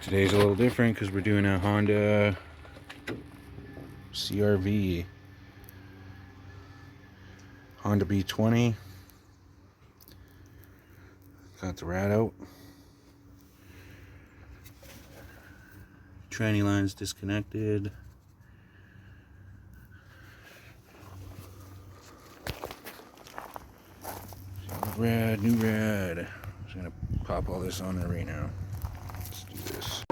Today's a little different because we're doing a Honda CRV, Honda B20. Got the rad out. Tranny line's disconnected. New rad. I'm just gonna pop all this on there right now. Let's do this.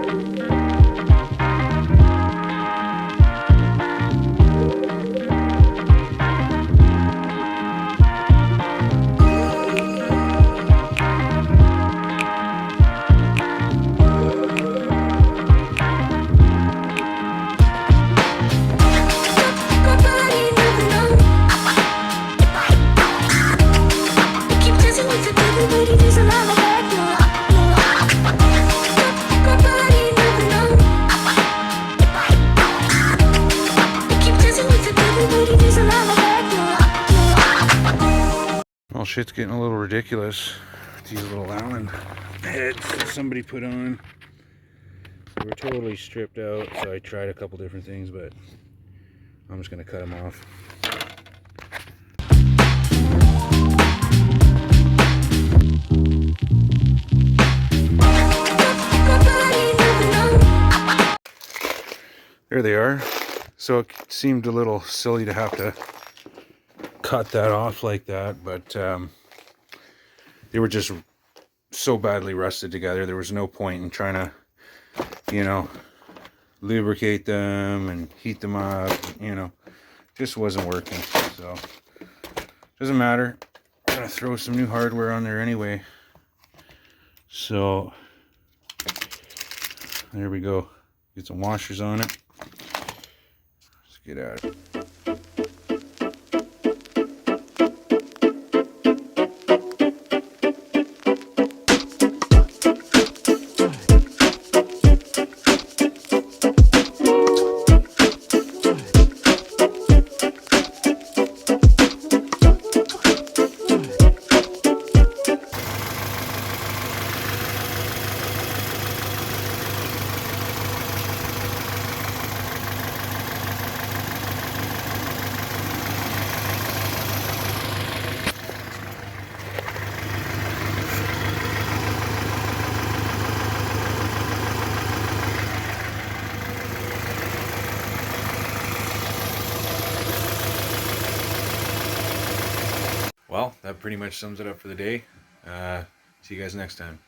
Well, shit's getting a little ridiculous. These little Allen heads that somebody put on. They were totally stripped out, so I tried a couple different things, but I'm just gonna cut them off. There they are. So it seemed a little silly to have to cut that off like that, but they were just so badly rusted together. There was no point in trying to, you know, lubricate them and heat them up, you know, just wasn't working. So doesn't matter. I'm gonna throw some new hardware on there anyway. So there we go. Get some washers on it. Let's get at it. Well, that pretty much sums it up for the day. See you guys next time.